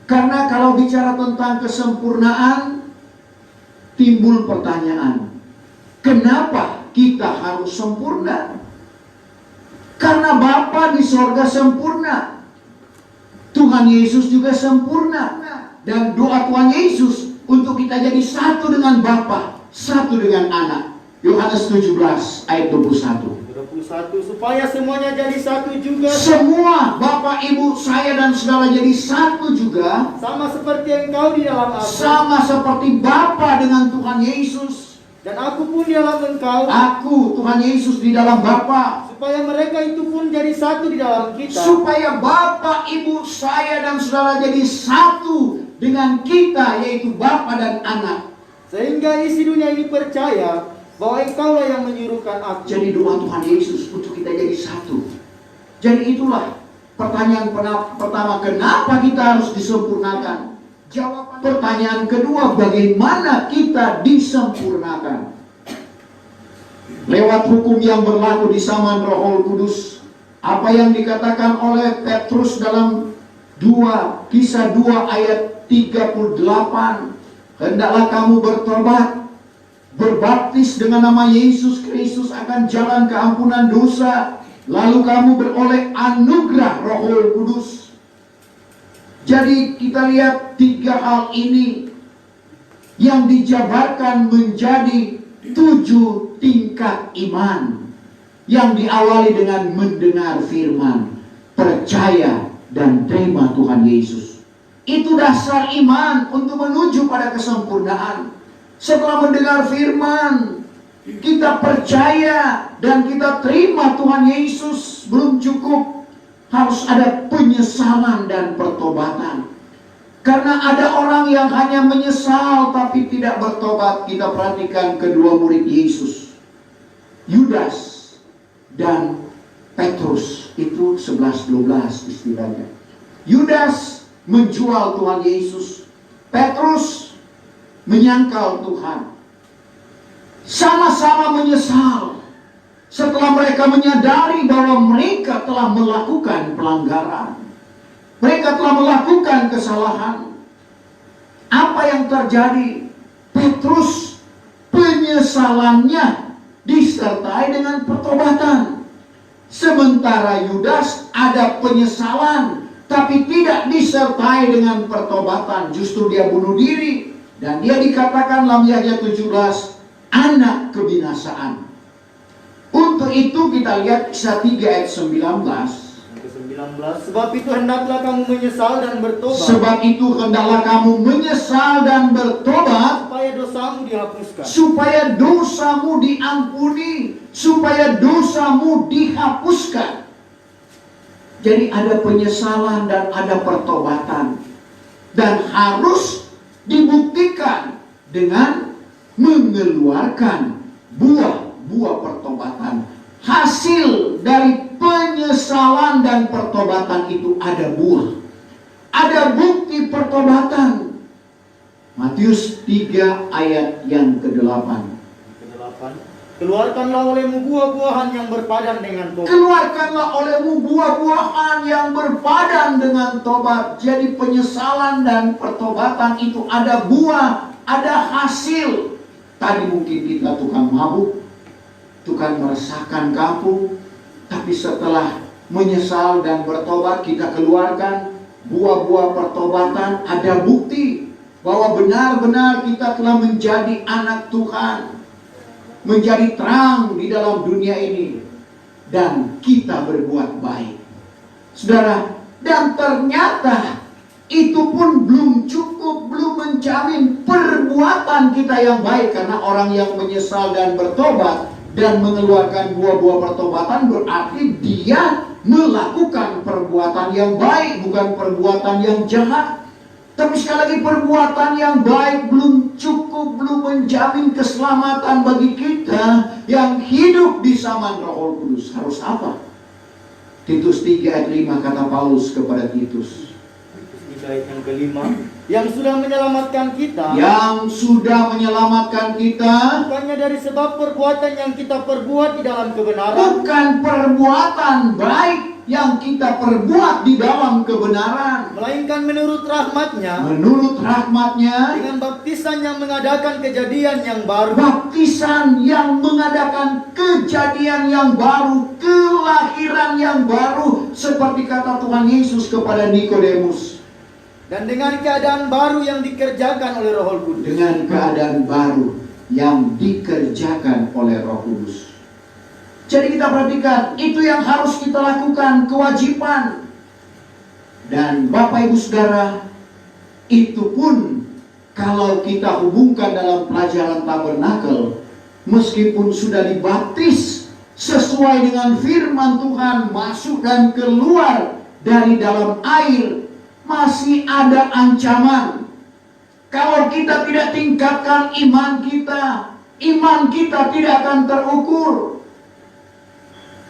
Karena kalau bicara tentang kesempurnaan, timbul pertanyaan, kenapa kita harus sempurna? Karena Bapa di sorga sempurna, Tuhan Yesus juga sempurna, dan doa Tuhan Yesus untuk kita jadi satu dengan Bapa, satu dengan Anak. Yohanes 17 ayat 21. Supaya semuanya jadi satu juga. Semua Bapak, Ibu, saya dan saudara jadi satu juga. Sama seperti engkau di dalam aku. Sama seperti Bapa dengan Tuhan Yesus. Dan aku pun di dalam engkau. Aku, Tuhan Yesus di dalam Bapa. Supaya mereka itu pun jadi satu di dalam kita. Supaya Bapak, Ibu, saya dan saudara jadi satu dengan kita, yaitu Bapa dan Anak. Sehingga isi dunia ini percaya bahwa engkaulah yang menyuruhkan aku. Jadi doa Tuhan Yesus untuk kita jadi satu. Jadi itulah pertanyaan pertama, kenapa kita harus disempurnakan? Jawaban pertanyaan kedua, bagaimana kita disempurnakan? Lewat hukum yang berlaku di zaman Roh Kudus. Apa yang dikatakan oleh Petrus dalam Kisah 2 ayat 38. Hendaklah kamu bertobat, berbaptis dengan nama Yesus Kristus akan jalan keampunan dosa, lalu kamu beroleh anugerah Roh Kudus. Jadi kita lihat 3 hal ini yang dijabarkan menjadi 7 tingkat iman yang diawali dengan mendengar firman, percaya dan terima Tuhan Yesus. Itu dasar iman untuk menuju pada kesempurnaan. Setelah mendengar firman, kita percaya dan kita terima Tuhan Yesus, belum cukup. Harus ada penyesalan dan pertobatan. Karena ada orang yang hanya menyesal tapi tidak bertobat. Kita perhatikan kedua murid Yesus, Yudas dan Petrus. Itu 11-12 istilahnya. Yudas menjual Tuhan Yesus, Petrus menyangkal Tuhan. Sama-sama menyesal setelah mereka menyadari bahwa mereka telah melakukan pelanggaran. Mereka telah melakukan kesalahan. Apa yang terjadi? Petrus, penyesalannya disertai dengan pertobatan. Sementara Yudas ada penyesalan tapi tidak disertai dengan pertobatan. Justru dia bunuh diri. Dan dia dikatakan dalam Yahya 17, anak kebinasaan. Untuk itu kita lihat Kisah 3 ayat 19. Sebab itu hendaklah kamu menyesal dan bertobat. Sebab itu hendaklah kamu menyesal dan bertobat. Supaya dosamu dihapuskan. Supaya dosamu diampuni. Supaya dosamu dihapuskan. Jadi ada penyesalan dan ada pertobatan. Dan harus dibuktikan dengan mengeluarkan buah-buah pertobatan. Hasil dari penyesalan dan pertobatan itu ada buah. Ada bukti pertobatan. Matius 3 ayat yang ke-8. Keluarkanlah olehmu buah-buahan yang berpadan dengan tobat. Keluarkanlah olehmu buah-buahan yang berpadan dengan tobat. Jadi penyesalan dan pertobatan itu ada buah, ada hasil. Tadi mungkin kita tukang mabuk, tukang meresahkan kampung, tapi setelah menyesal dan bertobat kita keluarkan buah-buah pertobatan, ada bukti bahwa benar-benar kita telah menjadi anak Tuhan, menjadi terang di dalam dunia ini, dan kita berbuat baik. Saudara, dan ternyata itu pun belum cukup, belum menjamin perbuatan kita yang baik. Karena orang yang menyesal dan bertobat dan mengeluarkan buah-buah pertobatan berarti dia melakukan perbuatan yang baik, bukan perbuatan yang jahat. Tapi sekali lagi, perbuatan yang baik belum cukup, belum menjamin keselamatan bagi kita yang hidup di zaman Roh Kudus. Harus apa? Titus 3 ayat 5 kata Paulus kepada Titus. Ayat yang kelima, yang sudah menyelamatkan kita. Yang sudah menyelamatkan kita. Bukannya dari sebab perbuatan yang kita perbuat di dalam kebenaran. Bukan perbuatan baik yang kita perbuat di dalam kebenaran, melainkan menurut rahmat-Nya, menurut rahmat-Nya, dengan baptisan yang mengadakan kejadian yang baru, baptisan yang mengadakan kejadian yang baru, kelahiran yang baru, seperti kata Tuhan Yesus kepada Nikodemus. dan dengan keadaan baru yang dikerjakan oleh Roh Kudus. Dengan keadaan baru yang dikerjakan oleh Roh Kudus. Jadi kita perhatikan, itu yang harus kita lakukan, kewajiban. Dan Bapak Ibu Saudara, itu pun kalau kita hubungkan dalam pelajaran tabernakel, meskipun sudah dibaptis sesuai dengan firman Tuhan, masuk dan keluar dari dalam air, masih ada ancaman. Kalau kita tidak tingkatkan iman kita tidak akan terukur.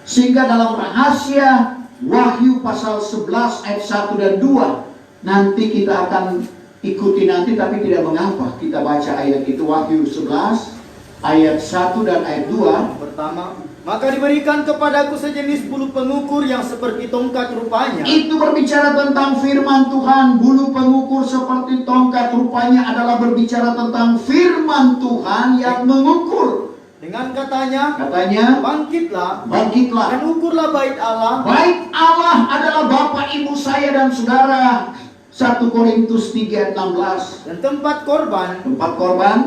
Sehingga dalam rahasia Wahyu pasal 11 ayat 1 dan 2, nanti kita akan ikuti nanti, tapi tidak mengapa kita baca ayat itu. Wahyu 11 ayat 1 dan ayat 2. Pertama, maka diberikan kepadaku sejenis bulu pengukur yang seperti tongkat rupanya. Itu berbicara tentang firman Tuhan. Bulu pengukur seperti tongkat rupanya adalah berbicara tentang firman Tuhan yang mengukur. Dengan katanya, bangkitlah dan ukurlah bait Allah. Bait Allah adalah Bapak Ibu saya dan saudara. 1 Korintus 3 ayat 16. Dan tempat korban,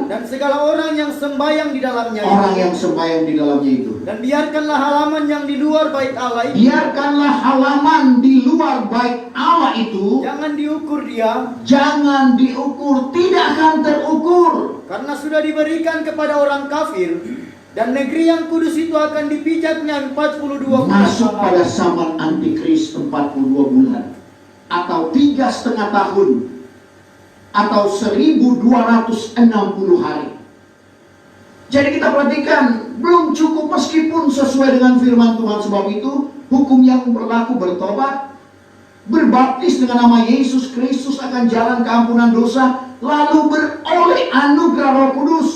dan segala orang yang sembahyang di dalamnya orang itu. yang sembahyang di dalamnya itu. Dan biarkanlah halaman yang di luar bait Allah itu, Biarkanlah halaman di luar bait Allah itu jangan diukur dia, jangan diukur, tidak akan terukur. karena sudah diberikan kepada orang kafir. Dan negeri yang kudus itu akan dipijatnya 42 bulan. Masuk pada zaman antikris 42 bulan. Atau 3,5 tahun, atau 1260 hari. Jadi kita perhatikan, belum cukup meskipun sesuai dengan firman Tuhan. Sebab itu hukum yang berlaku bertobat, berbaptis dengan nama Yesus Kristus akan jalan keampunan dosa, lalu beroleh anugerah Roh Kudus.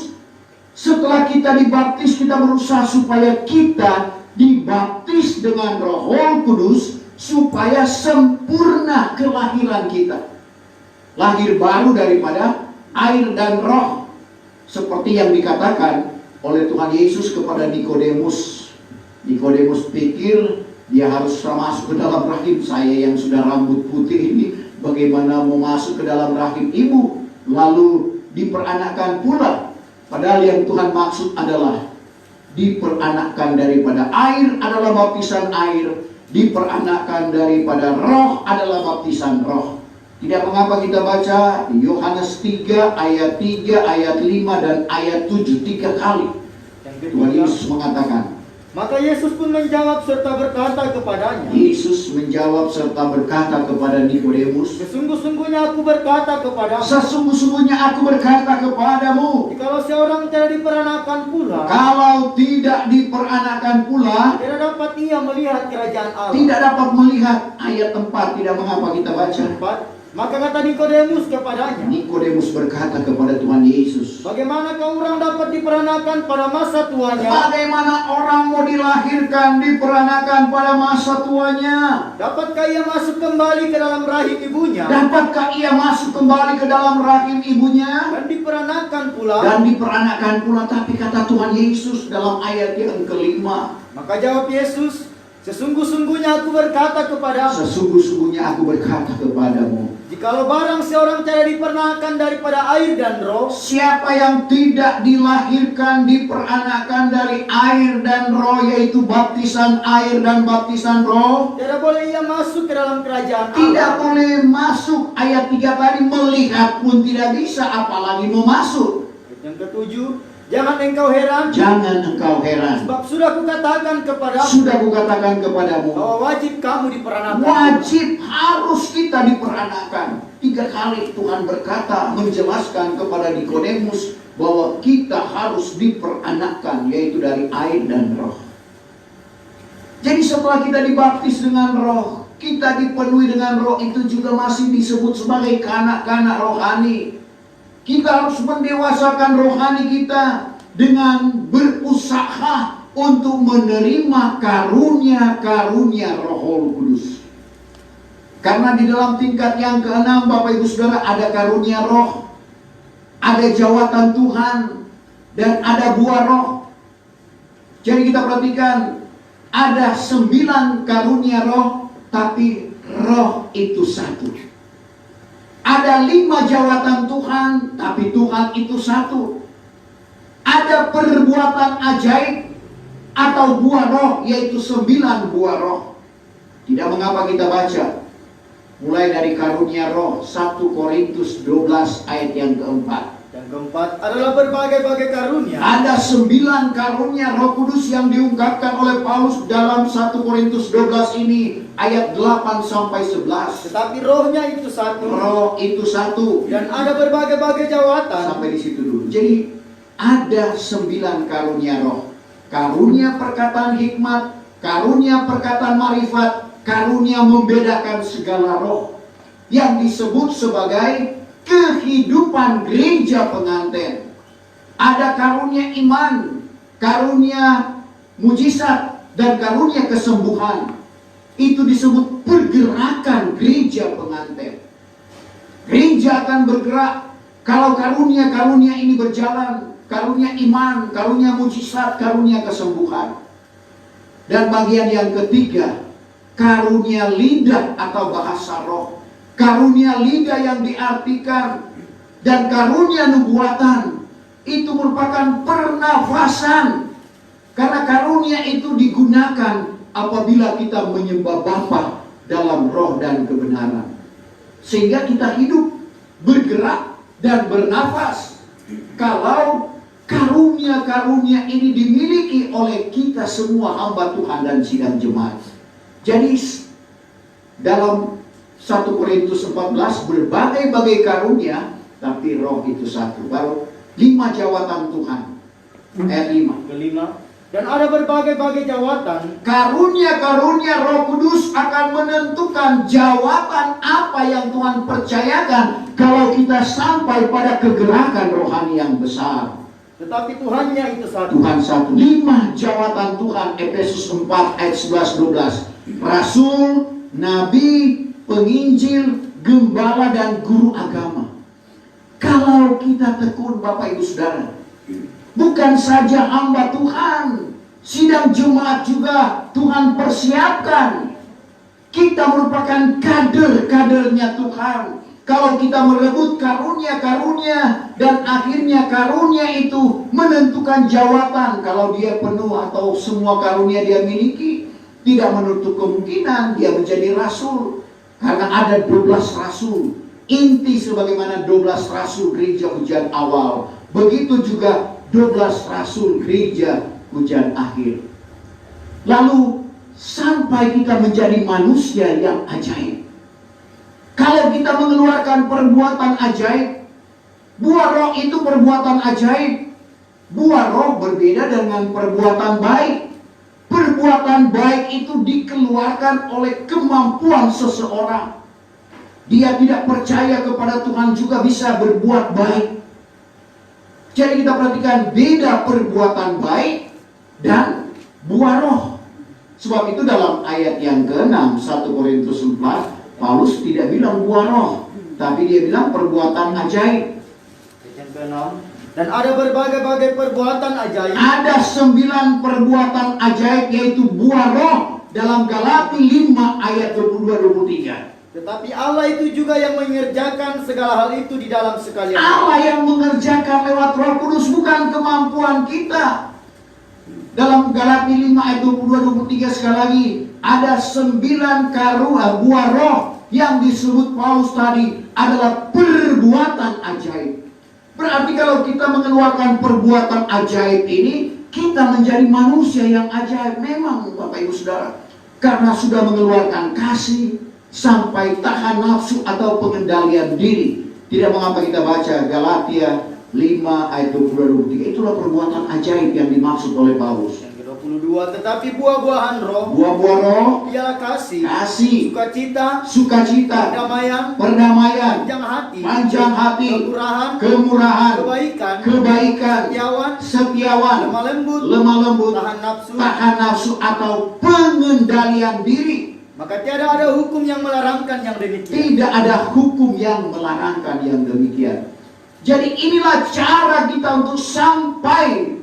Setelah kita dibaptis, kita berusaha supaya kita dibaptis dengan Roh Kudus, supaya sempurna kelahiran kita. Lahir baru daripada air dan roh. Seperti yang dikatakan oleh Tuhan Yesus kepada Nikodemus. Nikodemus pikir dia harus masuk ke dalam rahim saya yang sudah rambut putih ini. Bagaimana mau masuk ke dalam rahim ibu, lalu diperanakkan pula. Padahal yang Tuhan maksud adalah diperanakkan daripada air adalah baptisan air, diperanakkan daripada roh adalah baptisan roh. Tidak mengapa kita baca di Yohanes 3 ayat 3, ayat 5 dan ayat 7 3 kali. Yang Tuhan ketiga, Yesus mengatakan. maka Yesus pun menjawab serta berkata kepadanya, Yesus menjawab serta berkata kepada Nikodemus, sesungguh-sungguhnya aku berkata kepadamu, sesungguh-sungguhnya aku berkata kepadamu, jikalau seorang tidak diperanakan pula, kalau tidak diperanakkan pula, tidak dapat ia melihat kerajaan Allah. tidak dapat melihat. Ayat 4 tidak mengapa kita baca. 4. Maka kata Nikodemus kepadanya, Nikodemus berkata kepada Tuhan Yesus, bagaimanakah orang dapat diperanakan pada masa tuanya? bagaimana orang mau dilahirkan, diperanakan pada masa tuanya? Dapatkah ia masuk kembali ke dalam rahim ibunya? Dapatkah ia masuk kembali ke dalam rahim ibunya? Dan diperanakan pula. Dan diperanakkan pula. Tapi kata Tuhan Yesus dalam ayat yang kelima, Maka jawab Yesus, sesungguh-sungguhnya aku berkata kepadamu, sesungguh-sungguhnya aku berkata kepadamu, jikalau barang seorang tidak diperanakan daripada air dan roh, siapa yang tidak dilahirkan, diperanakkan dari air dan roh, yaitu baptisan air dan baptisan roh, tidak boleh ia masuk ke dalam kerajaan tidak Allah. boleh masuk. Ayat 3 tadi, melihat pun tidak bisa, apalagi mau masuk. Yang ketujuh, jangan engkau heran, Jangan engkau heran. sebab sudah kukatakan kepadamu Sudah kukatakan kepadamu, bahwa wajib kamu diperanakan. wajib harus kita diperanakkan. 3 kali Tuhan berkata, menjelaskan kepada Nikodemus bahwa kita harus diperanakkan, yaitu dari air dan roh. Jadi setelah kita dibaptis dengan roh, kita dipenuhi dengan roh, itu juga masih disebut sebagai kanak-kanak rohani. Kita harus mendewasakan rohani kita dengan berusaha untuk menerima karunia-karunia Roh Kudus. Karena di dalam tingkat yang keenam, Bapak Ibu Saudara, ada karunia roh, ada jawatan Tuhan, dan ada buah roh. Jadi kita perhatikan, ada 9 karunia roh, tapi roh itu satu. Ada 5 jawatan Tuhan, tapi Tuhan itu satu. Ada perbuatan ajaib atau buah roh, yaitu 9 buah roh. Tidak mengapa kita baca mulai dari karunia roh 1 Korintus 12 ayat yang keempat. Yang keempat adalah berbagai-bagai karunia. Ada 9 karunia Roh Kudus yang diungkapkan oleh Paulus dalam 1 Korintus 12 ini ayat 8 sampai 11. Tetapi rohnya itu satu. Roh itu satu. Dan ada berbagai-bagai jawatan. Sampai di situ dulu. Jadi ada 9 karunia roh. Karunia perkataan hikmat, karunia perkataan marifat, karunia membedakan segala roh, yang disebut sebagai kehidupan gereja pengantin. Ada karunia iman, karunia mujizat, dan karunia kesembuhan. Itu disebut pergerakan gereja pengantin. Gereja akan bergerak kalau karunia-karunia ini berjalan. Karunia iman, karunia mujizat, karunia kesembuhan. Dan bagian yang ketiga, karunia lidah atau bahasa roh. Karunia lidah yang diartikan dan karunia nubuatan itu merupakan pernafasan. Karena karunia itu digunakan apabila kita menyembah Bapa dalam roh dan kebenaran. Sehingga kita hidup, bergerak, dan bernafas. Kalau karunia-karunia ini dimiliki oleh kita semua hamba Tuhan dan sidang jemaat. Jadi dalam 1 Korintus 14 berbagai-bagai karunia, tapi roh itu satu. Baru 5 jawatan Tuhan. Ayat 5. Kelima, dan ada berbagai-bagai jawatan. Karunia-karunia Roh Kudus akan menentukan jawatan apa yang Tuhan percayakan kalau kita sampai pada kegerakan rohani yang besar. Tetapi Tuhannya itu satu. Tuhan satu. 5 jawatan Tuhan. Efesus 4 ayat 11-12. Rasul, nabi, penginjil, gembala, dan guru agama. Kalau kita tekun, Bapak Ibu Saudara, bukan saja hamba Tuhan, sidang jemaat juga Tuhan persiapkan. Kita merupakan kader-kadernya Tuhan. Kalau kita merebut karunia-karunia, dan akhirnya karunia itu menentukan jawatan. Kalau dia penuh atau semua karunia dia miliki, tidak menutup kemungkinan dia menjadi rasul. Karena ada 12 rasul. Inti sebagaimana 12 rasul gereja hujan awal, begitu juga 12 rasul gereja hujan akhir. Lalu sampai kita menjadi manusia yang ajaib. Kalau kita mengeluarkan perbuatan ajaib, buah roh itu perbuatan ajaib. Buah roh berbeda dengan perbuatan baik. Perbuatan baik itu dikeluarkan oleh kemampuan seseorang. Dia tidak percaya kepada Tuhan juga bisa berbuat baik. Jadi kita perhatikan beda perbuatan baik dan buah roh. Sebab itu dalam ayat yang ke-6 1 Korintus 4, Paulus tidak bilang buah roh, tapi dia bilang perbuatan ajaib. Yang ke-6, dan ada berbagai-bagai perbuatan ajaib. Ada 9 perbuatan ajaib, yaitu buah roh dalam Galati 5 ayat 22-23. Tetapi Allah itu juga yang mengerjakan segala hal itu di dalam sekalian. Allah yang mengerjakan lewat Roh Kudus, bukan kemampuan kita. Dalam Galati 5 ayat 22-23 sekali lagi, ada 9 buah roh yang disebut Paulus tadi adalah perbuatan ajaib. Berarti kalau kita mengeluarkan perbuatan ajaib ini, kita menjadi manusia yang ajaib. Memang Bapak Ibu Saudara, karena sudah mengeluarkan kasih sampai tahan nafsu atau pengendalian diri. Tidak mengapa kita baca Galatia 5 ayat 22-23. Itulah perbuatan ajaib yang dimaksud oleh Paulus. Yang 22. Tetapi buah-buahan roh Buah-buah roh, ialah kasih, kasih, sukacita, sukacita, perdamaian, perdamaian, panjang hati, kemurahan, kemurahan, kebaikan, kebaikan, setiawan, lemah lembut, tahan nafsu atau pengendalian diri. Maka tiada ada hukum yang melarangkan yang demikian. Tidak ada hukum yang melarangkan yang demikian. Jadi inilah cara kita untuk sampai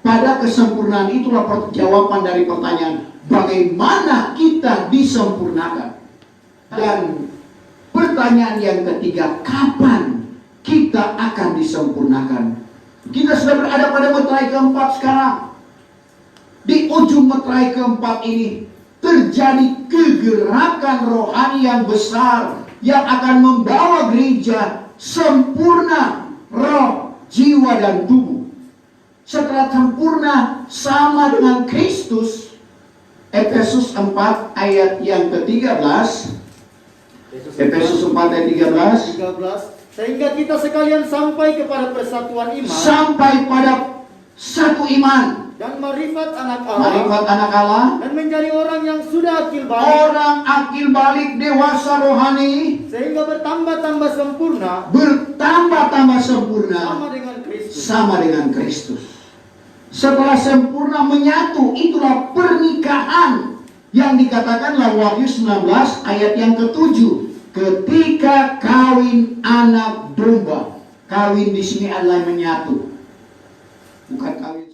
pada kesempurnaan. Itulah jawaban dari pertanyaan, bagaimana kita disempurnakan? Dan pertanyaan yang ketiga, kapan kita akan disempurnakan? Kita sudah berada pada meterai keempat sekarang. Di ujung meterai keempat ini terjadi kegerakan rohani yang besar yang akan membawa gereja sempurna roh, jiwa, dan tubuh. Setelah sempurna sama dengan Kristus, Efesus 4 ayat yang ke-13. Efesus 4 ayat 13. Sehingga kita sekalian sampai kepada persatuan iman, Sampai pada satu iman dan marifat anak marifat Allah, anak Allah, dan menjadi orang yang sudah akil balik, orang akil balik dewasa rohani, sehingga bertambah-tambah sempurna bertambah-tambah sempurna sama dengan Kristus. Setelah sempurna menyatu, itulah pernikahan yang dikatakanlah Wahyu 19 ayat yang ke-7. Ketika kawin anak domba, kawin di sini adalah menyatu, bukan kawin.